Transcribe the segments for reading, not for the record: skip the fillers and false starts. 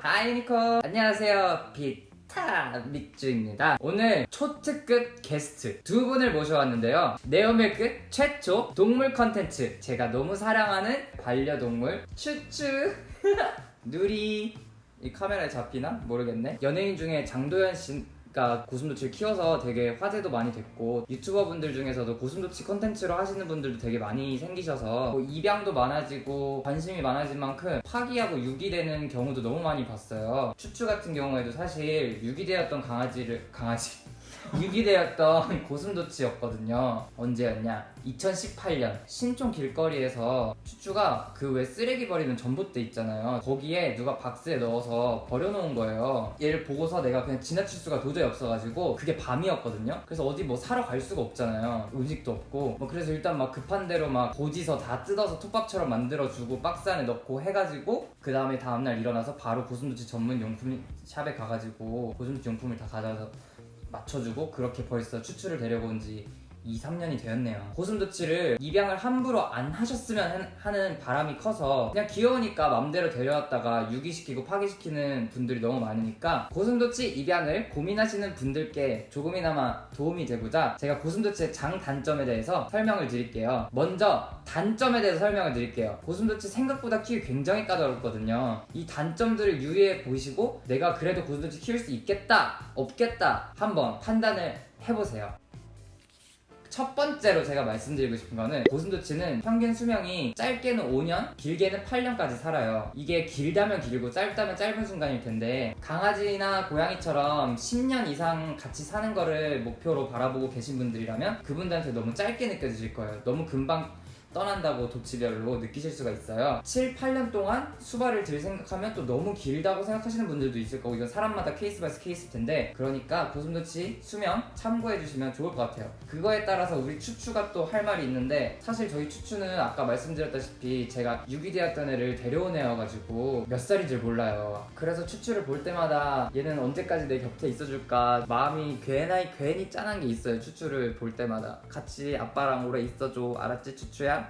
하이 유니콘 안녕하세요, 비타믹주입니다. 오늘 초특급 게스트 두 분을 모셔왔는데요. 네오밀크 최초 동물 컨텐츠, 제가 너무 사랑하는 반려동물 츄츄 누리. 이 카메라에 잡히나? 모르겠네. 연예인 중에 장도연 씨가 고슴도치를 키워서 되게 화제도 많이 됐고, 유튜버 분들 중에서도 고슴도치 컨텐츠로 하시는 분들도 되게 많이 생기셔서 뭐 입양도 많아지고 관심이 많아진 만큼 파기하고 유기되는 경우도 너무 많이 봤어요. 츄츄 같은 경우에도 사실 유기되었던 유기되었던 고슴도치였거든요. 언제였냐? 2018년 신촌 길거리에서 츄츄가 그 왜 쓰레기 버리는 전봇대 있잖아요. 거기에 누가 박스에 넣어서 버려놓은 거예요. 얘를 보고서 내가 그냥 지나칠 수가 도저히 없어가지고, 그게 밤이었거든요. 그래서 어디 뭐 사러 갈 수가 없잖아요. 음식도 없고 뭐. 그래서 일단 막 급한 대로 막 고지서 다 뜯어서 톱밥처럼 만들어주고 박스 안에 넣고 해가지고, 그 다음에 다음날 일어나서 바로 고슴도치 전문 용품 샵에 가가지고 고슴도치 용품을 다 가져와서 맞춰주고, 그렇게 벌써 츄츄를 데려온 지 2-3년이 되었네요. 고슴도치를 입양을 함부로 안 하셨으면 하는 바람이 커서 그냥 귀여우니까 맘대로 데려왔다가 유기시키고 파기시키는 분들이 너무 많으니까, 고슴도치 입양을 고민하시는 분들께 조금이나마 도움이 되고자 제가 고슴도치의 장단점에 대해서 설명을 드릴게요. 먼저 단점에 대해서 설명을 드릴게요. 고슴도치 생각보다 키우기 굉장히 까다롭거든요. 이 단점들을 유의해 보시고 내가 그래도 고슴도치 키울 수 있겠다 없겠다 한번 판단을 해보세요. 첫 번째로 제가 말씀드리고 싶은 거는, 고슴도치는 평균 수명이 짧게는 5년, 길게는 8년까지 살아요. 이게 길다면 길고 짧다면 짧은 순간일 텐데, 강아지나 고양이처럼 10년 이상 같이 사는 거를 목표로 바라보고 계신 분들이라면 그분들한테 너무 짧게 느껴지실 거예요. 너무 금방 떠난다고 도치별로 느끼실 수가 있어요. 7-8년 동안 수발을 들 생각하면 또 너무 길다고 생각하시는 분들도 있을 거고, 이건 사람마다 케이스 바이 케이스일 텐데, 그러니까 고슴도치 수명 참고해 주시면 좋을 것 같아요. 그거에 따라서 우리 츄츄가 또 할 말이 있는데, 사실 저희 츄츄는 아까 말씀드렸다시피 제가 유기되었던 애를 데려온 애여가지고 몇 살인지 몰라요. 그래서 츄츄를 볼 때마다 얘는 언제까지 내 곁에 있어줄까 마음이 괜히 짠한 게 있어요. 츄츄를 볼 때마다 같이 아빠랑 오래 있어줘, 알았지 츄츄야?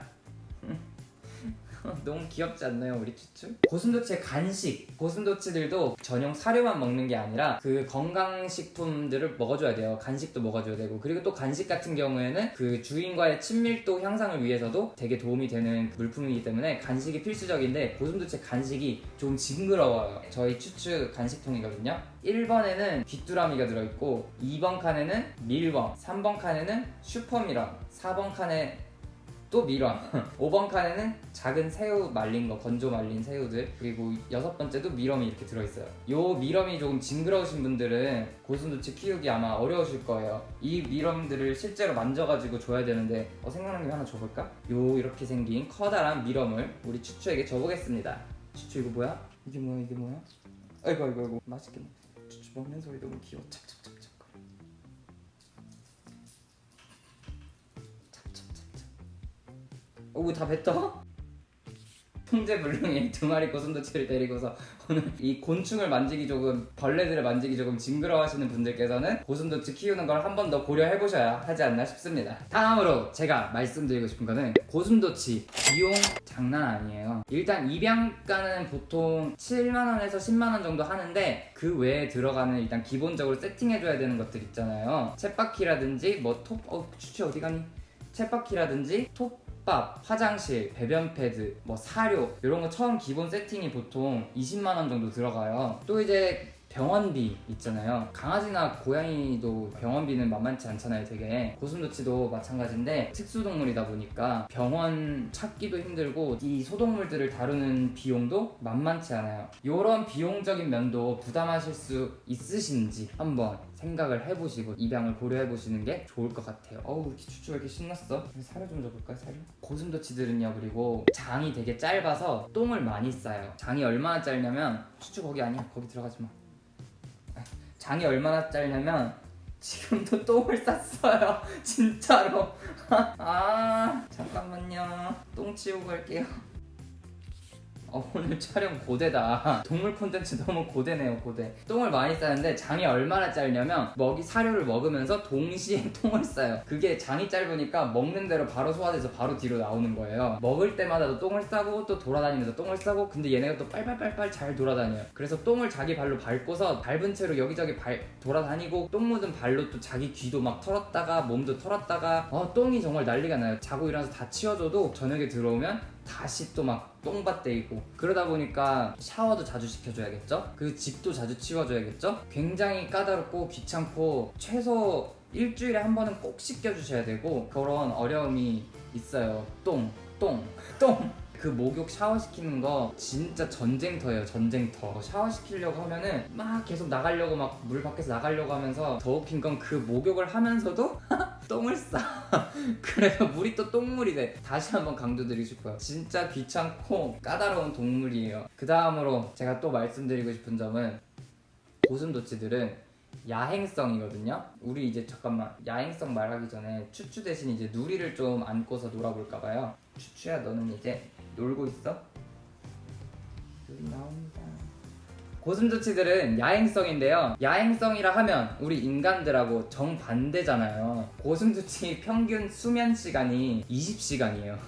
너무 귀엽지 않나요, 우리 츄츄? 고슴도치의 간식, 고슴도치들도 전용 사료만 먹는 게 아니라 그 건강식품들을 먹어줘야 돼요. 간식도 먹어줘야 되고, 그리고 또 간식 같은 경우에는 그 주인과의 친밀도 향상을 위해서도 되게 도움이 되는 물품이기 때문에 간식이 필수적인데, 고슴도치의 간식이 좀 징그러워요. 저희 츄츄 간식통이거든요. 1번에는 귀뚜라미가 들어있고, 2번 칸에는 밀웜, 3번 칸에는 슈퍼밀웜, 4번 칸에 또 밀웜, 5번 칸에는 작은 새우 말린 거, 건조 말린 새우들, 그리고 6번째도 밀웜이 이렇게 들어있어요. 요 밀웜이 조금 징그러우신 분들은 고슴도치 키우기 아마 어려우실 거예요. 이 밀웜들을 실제로 만져가지고 줘야 되는데, 생각나는 게 하나 줘볼까? 요 이렇게 생긴 커다란 밀웜을 우리 츄츄에게 줘보겠습니다. 츄츄 이거 뭐야? 이게 뭐야? 아이고 맛있게 먹어. 츄츄 먹는 소리 너무 귀여워. 찹찹찹찹. 오, 다 뱉어? 통제불능의 2마리 고슴도치를 데리고서 오늘 이 곤충을 만지기 조금, 벌레들을 만지기 조금 징그러워하시는 분들께서는 고슴도치 키우는 걸 한 번 더 고려해보셔야 하지 않나 싶습니다. 다음으로 제가 말씀드리고 싶은 거는, 고슴도치 비용 장난 아니에요. 일단 입양가는 보통 7만원에서 10만원 정도 하는데, 그 외에 들어가는 일단 기본적으로 세팅해줘야 되는 것들 있잖아요. 챗바퀴라든지 츄츄 어디 가니? 챗바퀴라든지 톱밥, 화장실, 배변 패드, 뭐 사료, 이런 거 처음 기본 세팅이 보통 20만원 정도 들어가요. 또 이제 병원비 있잖아요. 강아지나 고양이도 병원비는 만만치 않잖아요. 되게 고슴도치도 마찬가지인데, 특수동물이다 보니까 병원 찾기도 힘들고 이 소동물들을 다루는 비용도 만만치 않아요. 이런 비용적인 면도 부담하실 수 있으신지 한번 생각을 해보시고 입양을 고려해보시는 게 좋을 것 같아요. 어우, 츄츄 왜 이렇게 신났어? 사료 좀 줘볼까요? 사료? 고슴도치들은요, 그리고 장이 되게 짧아서 똥을 많이 싸요. 장이 얼마나 짧냐면, 츄츄 거기 아니야, 거기 들어가지 마. 장이 얼마나 짧냐면 지금도 똥을 쌌어요. 진짜로. 잠깐만요. 똥 치우고 갈게요. 오늘 촬영 고대다. 동물 콘텐츠 너무 고대네요, 고대. 똥을 많이 싸는데 장이 얼마나 짧냐면 사료를 먹으면서 동시에 똥을 싸요. 그게 장이 짧으니까 먹는 대로 바로 소화돼서 바로 뒤로 나오는 거예요. 먹을 때마다 똥을 싸고 또 돌아다니면서 똥을 싸고, 근데 얘네가 또 빨빨빨빨 잘 돌아다녀요. 그래서 똥을 자기 발로 밟고서 밟은 채로 여기저기 돌아다니고, 똥 묻은 발로 또 자기 귀도 막 털었다가 몸도 털었다가 똥이 정말 난리가 나요. 자고 일어나서 다 치워줘도 저녁에 들어오면 다시 또 막 똥밭대이고, 그러다 보니까 샤워도 자주 시켜줘야겠죠? 그 집도 자주 치워줘야겠죠? 굉장히 까다롭고 귀찮고 최소 일주일에 한 번은 꼭 씻겨주셔야 되고, 그런 어려움이 있어요. 똥. 그 목욕 샤워시키는 거 진짜 전쟁터예요, 전쟁터. 샤워시키려고 하면은 막 계속 나가려고, 막 물 밖에서 나가려고 하면서, 더 웃긴 건 그 목욕을 하면서도 똥을 싸. 그래서 물이 또 똥물이 돼. 다시 한번 강조드리고 싶어요. 진짜 귀찮고 까다로운 동물이에요. 그 다음으로 제가 또 말씀드리고 싶은 점은, 고슴도치들은 야행성이거든요. 우리 이제 잠깐만, 야행성 말하기 전에 추추 대신 이제 누리를 좀 안고서 놀아볼까봐요. 추추야, 너는 이제 놀고 있어? 누리 나옵니다. 고슴도치들은 야행성인데요. 야행성이라 하면 우리 인간들하고 정반대잖아요. 고슴도치 평균 수면 시간이 20시간이에요.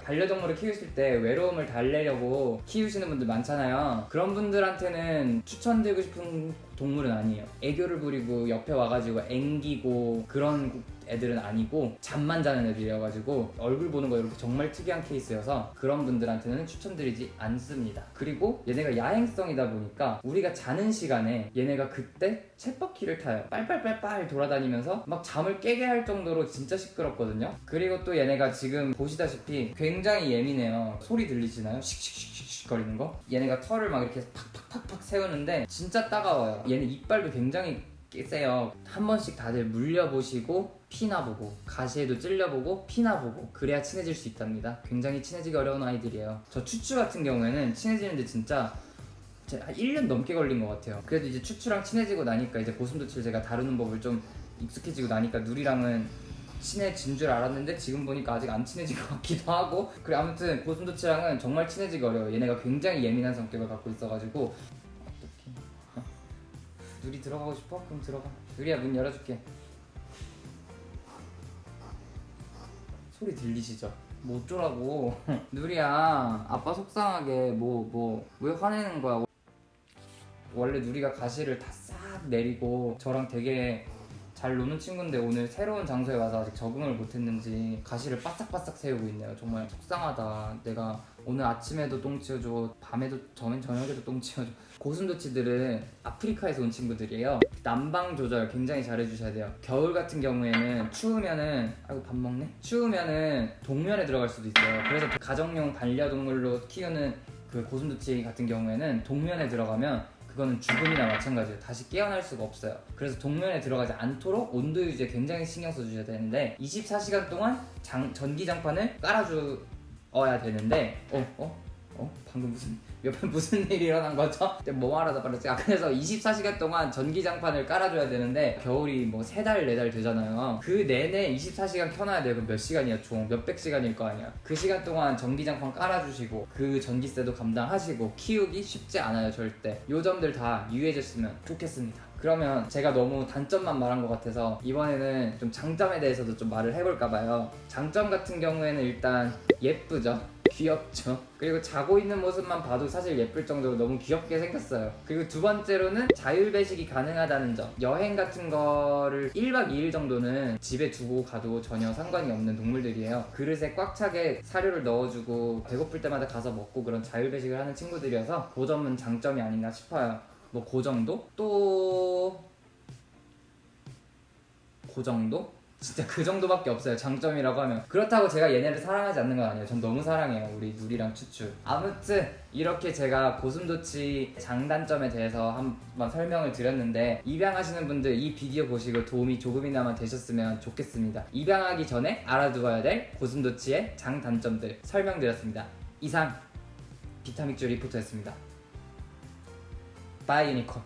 반려동물을 키우실 때 외로움을 달래려고 키우시는 분들 많잖아요. 그런 분들한테는 추천드리고 싶은 동물은 아니에요. 애교를 부리고 옆에 와가지고 앵기고 그런 애들은 아니고, 잠만 자는 애들이어가지고 얼굴 보는 거 이렇게 정말 특이한 케이스여서 그런 분들한테는 추천드리지 않습니다. 그리고 얘네가 야행성이다 보니까 우리가 자는 시간에 얘네가 그때 쳇바퀴를 타요. 빨빨빨빨 돌아다니면서 막 잠을 깨게 할 정도로 진짜 시끄럽거든요. 그리고 또 얘네가 지금 보시다시피 굉장히 예민해요. 소리 들리시나요? 씩씩씩씩 거리는 거? 얘네가 털을 막 이렇게 팍팍팍팍 세우는데 진짜 따가워요. 얘네 이빨도 굉장히 세요. 한 번씩 다들 물려보시고 피나보고, 가시에도 찔려보고 피나보고, 그래야 친해질 수 있답니다. 굉장히 친해지기 어려운 아이들이에요. 저 추추 같은 경우에는 친해지는데 진짜 한 1년 넘게 걸린 것 같아요. 그래도 이제 추추랑 친해지고 나니까, 이제 고슴도치를 제가 다루는 법을 좀 익숙해지고 나니까 누리랑은 친해진 줄 알았는데 지금 보니까 아직 안 친해진 것 같기도 하고. 그래, 아무튼 고슴도치랑은 정말 친해지기 어려워요. 얘네가 굉장히 예민한 성격을 갖고 있어가지고. 누리 들어가고 싶어? 그럼 들어가. 누리야, 문 열어줄게. 소리 들리시죠? 뭐 어쩌라고. 누리야, 아빠 속상하게 왜 화내는 거야? 원래 누리가 가시를 다 싹 내리고 저랑 되게 잘 노는 친구인데, 오늘 새로운 장소에 와서 아직 적응을 못했는지 가시를 바싹바싹 세우고 있네요. 정말 속상하다. 내가 오늘 아침에도 똥 치워줘, 밤에도, 저녁에도 똥 치워줘. 고슴도치들은 아프리카에서 온 친구들이에요. 난방 조절 굉장히 잘해주셔야 돼요. 겨울 같은 경우에는 추우면은, 아이고 밥 먹네? 추우면은 동면에 들어갈 수도 있어요. 그래서 가정용 반려동물로 키우는 그 고슴도치 같은 경우에는 동면에 들어가면 그거는 죽음이나 마찬가지예요. 다시 깨어날 수가 없어요. 그래서 동면에 들어가지 않도록 온도 유지에 굉장히 신경 써주셔야 되는데, 24시간 동안 전기장판을 깔아줘야 되는데, 방금 옆에 무슨 일이 일어난 거죠? 뭐 말하다 말았지? 그래서 24시간 동안 전기장판을 깔아줘야 되는데, 겨울이 뭐 3달, 4달 되잖아요. 그 내내 24시간 켜놔야 돼요. 그럼 몇 시간이야? 총 몇백 시간일 거 아니야. 그 시간 동안 전기장판 깔아주시고, 그 전기세도 감당하시고, 키우기 쉽지 않아요, 절대. 요 점들 다 유의해줬으면 좋겠습니다. 그러면 제가 너무 단점만 말한 것 같아서 이번에는 좀 장점에 대해서도 좀 말을 해볼까봐요. 장점 같은 경우에는 일단 예쁘죠? 귀엽죠. 그리고 자고 있는 모습만 봐도 사실 예쁠 정도로 너무 귀엽게 생겼어요. 그리고 두 번째로는 자율배식이 가능하다는 점. 여행 같은 거를 1박 2일 정도는 집에 두고 가도 전혀 상관이 없는 동물들이에요. 그릇에 꽉 차게 사료를 넣어주고 배고플 때마다 가서 먹고, 그런 자율배식을 하는 친구들이어서 그 점은 장점이 아닌가 싶어요. 뭐 그 정도? 또 그 정도? 진짜 그 정도밖에 없어요, 장점이라고 하면. 그렇다고 제가 얘네를 사랑하지 않는 건 아니에요. 전 너무 사랑해요, 우리 누리랑 추추. 아무튼 이렇게 제가 고슴도치 장단점에 대해서 한번 설명을 드렸는데, 입양하시는 분들 이 비디오 보시고 도움이 조금이나마 되셨으면 좋겠습니다. 입양하기 전에 알아두어야 될 고슴도치의 장단점들 설명드렸습니다. 이상 비타믹주 리포터였습니다. 바이 유니콘.